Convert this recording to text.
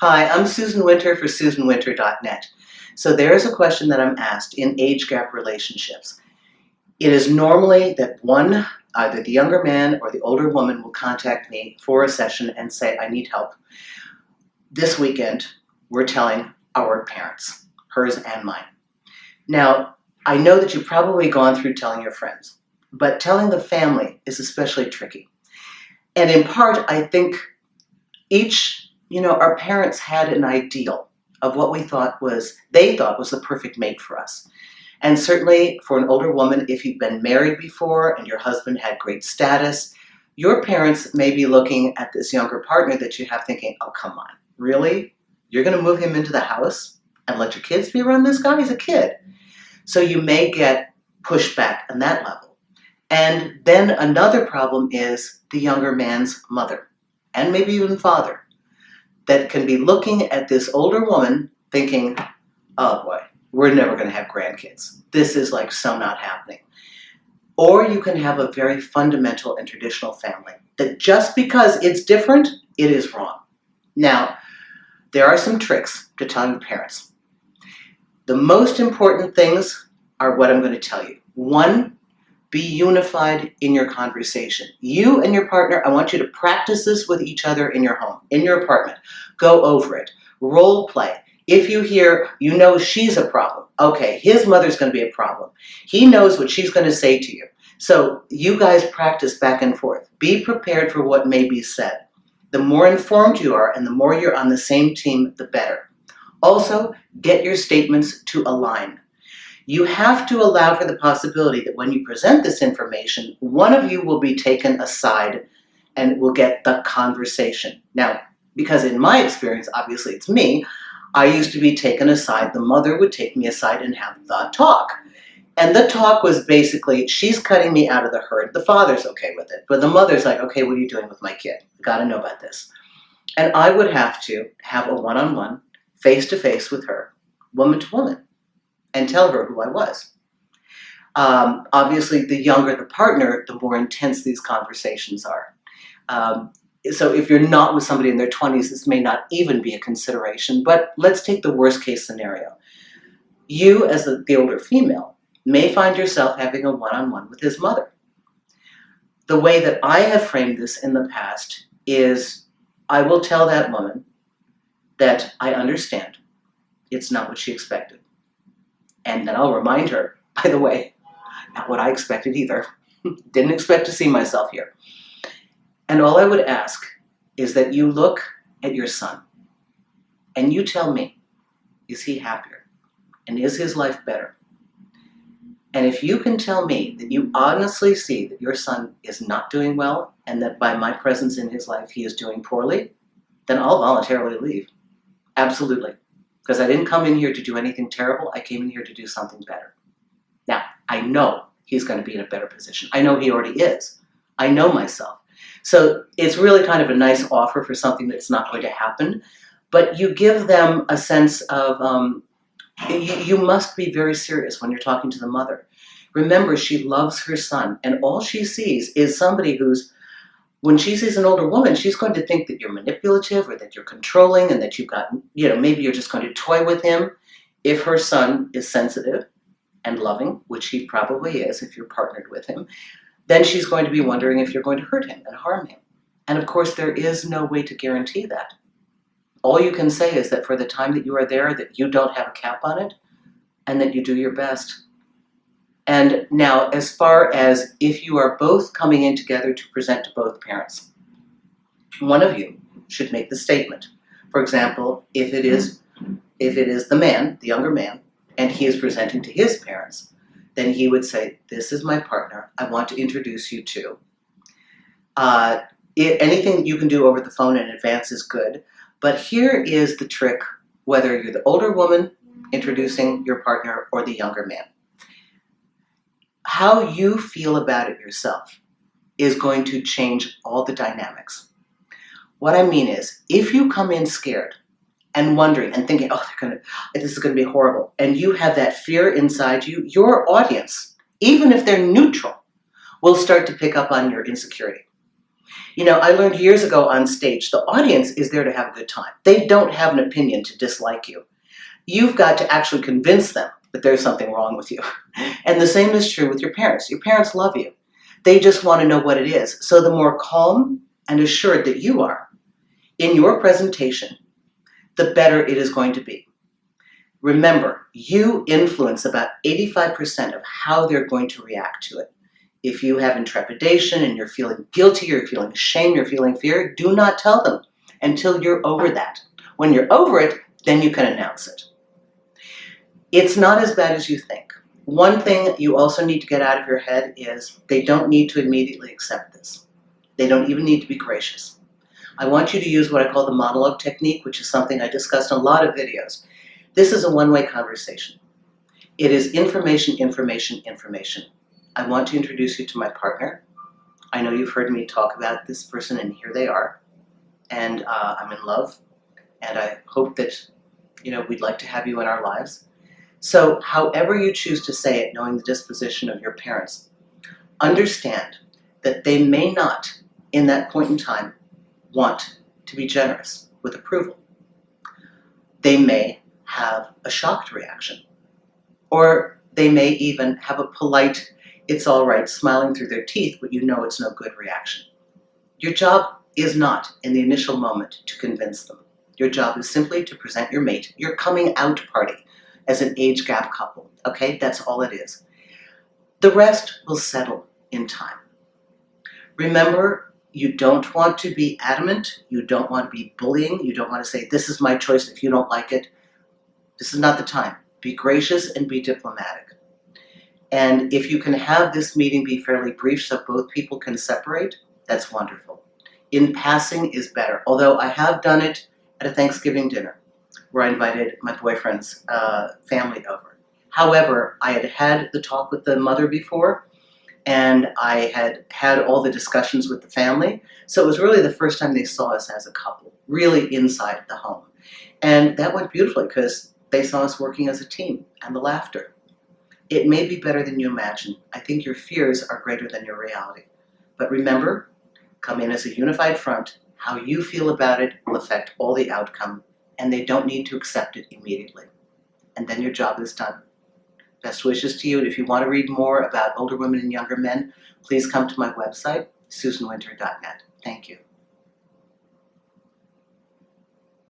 Hi, I'm Susan Winter for SusanWinter.net. So there's a question that I'm asked in age gap relationships. It is normally that either the younger man or the older woman will contact me for a session and say, I need help. This weekend, we're telling our parents, hers and mine. Now, I know that you've probably gone through telling your friends, but telling the family is especially tricky. And in part, I think our parents had an ideal of what they thought was the perfect mate for us. And certainly for an older woman, if you've been married before and your husband had great status, your parents may be looking at this younger partner that you have thinking, oh, come on, really? You're going to move him into the house and let your kids be around this guy? He's a kid. So you may get pushback on that level. And then another problem is the younger man's mother and maybe even father that can be looking at this older woman thinking, oh boy, we're never going to have grandkids. This is like so not happening. Or you can have a very fundamental and traditional family that just because it's different, it is wrong. Now, there are some tricks to telling parents. The most important things are what I'm going to tell you. One, be unified in your conversation. You and your partner, I want you to practice this with each other in your home, in your apartment. Go over it. Role play. If you hear, she's a problem. Okay, his mother's going to be a problem. He knows what she's going to say to you. So you guys practice back and forth. Be prepared for what may be said. The more informed you are and the more you're on the same team, the better. Also, get your statements to align. You have to allow for the possibility that when you present this information, one of you will be taken aside and will get the conversation. Now, because in my experience, obviously it's me, I used to be taken aside. The mother would take me aside and have the talk. And the talk was basically, she's cutting me out of the herd. The father's okay with it. But the mother's like, okay, what are you doing with my kid? I gotta know about this. And I would have to have a one-on-one, face-to-face with her, woman to woman, and tell her who I was. Obviously, the younger the partner, the more intense these conversations are. So if you're not with somebody in their 20s, this may not even be a consideration, but let's take the worst case scenario. You, as the older female, may find yourself having a one-on-one with his mother. The way that I have framed this in the past is I will tell that woman that I understand it's not what she expected. And then I'll remind her, by the way, not what I expected either. Didn't expect to see myself here. And all I would ask is that you look at your son and you tell me, is he happier? And is his life better? And if you can tell me that you honestly see that your son is not doing well and that by my presence in his life he is doing poorly, then I'll voluntarily leave. Absolutely. Because I didn't come in here to do anything terrible. I came in here to do something better. Now, I know he's going to be in a better position. I know he already is. I know myself. So it's really kind of a nice offer for something that's not going to happen. But you give them a sense of, you must be very serious when you're talking to the mother. Remember, she loves her son. And all she sees is somebody when she sees an older woman, she's going to think that you're manipulative or that you're controlling and that you've got, maybe you're just going to toy with him. If her son is sensitive and loving, which he probably is if you're partnered with him, then she's going to be wondering if you're going to hurt him and harm him. And of course, there is no way to guarantee that. All you can say is that for the time that you are there, that you don't have a cap on it and that you do your best. And now, as far as if you are both coming in together to present to both parents, one of you should make the statement. For example, if it is the man, the younger man, and he is presenting to his parents, then he would say, this is my partner. I want to introduce you to. Anything you can do over the phone in advance is good. But here is the trick, whether you're the older woman introducing your partner or the younger man. How you feel about it yourself is going to change all the dynamics. What I mean is, if you come in scared and wondering and thinking, this is going to be horrible, and you have that fear inside you, your audience, even if they're neutral, will start to pick up on your insecurity. You know, I learned years ago on stage, the audience is there to have a good time. They don't have an opinion to dislike you. You've got to actually convince them that there's something wrong with you. And the same is true with your parents. Your parents love you. They just want to know what it is. So the more calm and assured that you are in your presentation, the better it is going to be. Remember, you influence about 85% of how they're going to react to it. If you have intrepidation and you're feeling guilty, you're feeling shame, you're feeling fear, do not tell them until you're over that. When you're over it, then you can announce it. It's not as bad as you think. One thing you also need to get out of your head is they don't need to immediately accept this. They don't even need to be gracious. I want you to use what I call the monologue technique, which is something I discussed in a lot of videos. This is a one-way conversation. It is information, information, information. I want to introduce you to my partner. I know you've heard me talk about this person, and here they are. And I'm in love, and I hope that, we'd like to have you in our lives. So however you choose to say it, knowing the disposition of your parents, understand that they may not, in that point in time, want to be generous with approval. They may have a shocked reaction, or they may even have a polite, it's all right, smiling through their teeth, but you know it's no good reaction. Your job is not, in the initial moment, to convince them. Your job is simply to present your mate, your coming out party, as an age gap couple, okay? That's all it is. The rest will settle in time. Remember, you don't want to be adamant, you don't want to be bullying, you don't want to say, this is my choice if you don't like it. This is not the time. Be gracious and be diplomatic. And if you can have this meeting be fairly brief so both people can separate, that's wonderful. In passing is better, although I have done it at a Thanksgiving dinner where I invited my boyfriend's family over. However, I had had the talk with the mother before, and I had had all the discussions with the family, so it was really the first time they saw us as a couple, really inside the home. And that went beautifully because they saw us working as a team, and the laughter. It may be better than you imagine. I think your fears are greater than your reality. But remember, come in as a unified front. How you feel about it will affect all the outcome, and they don't need to accept it immediately. And then your job is done. Best wishes to you, and if you want to read more about older women and younger men, please come to my website, susanwinter.net. Thank you.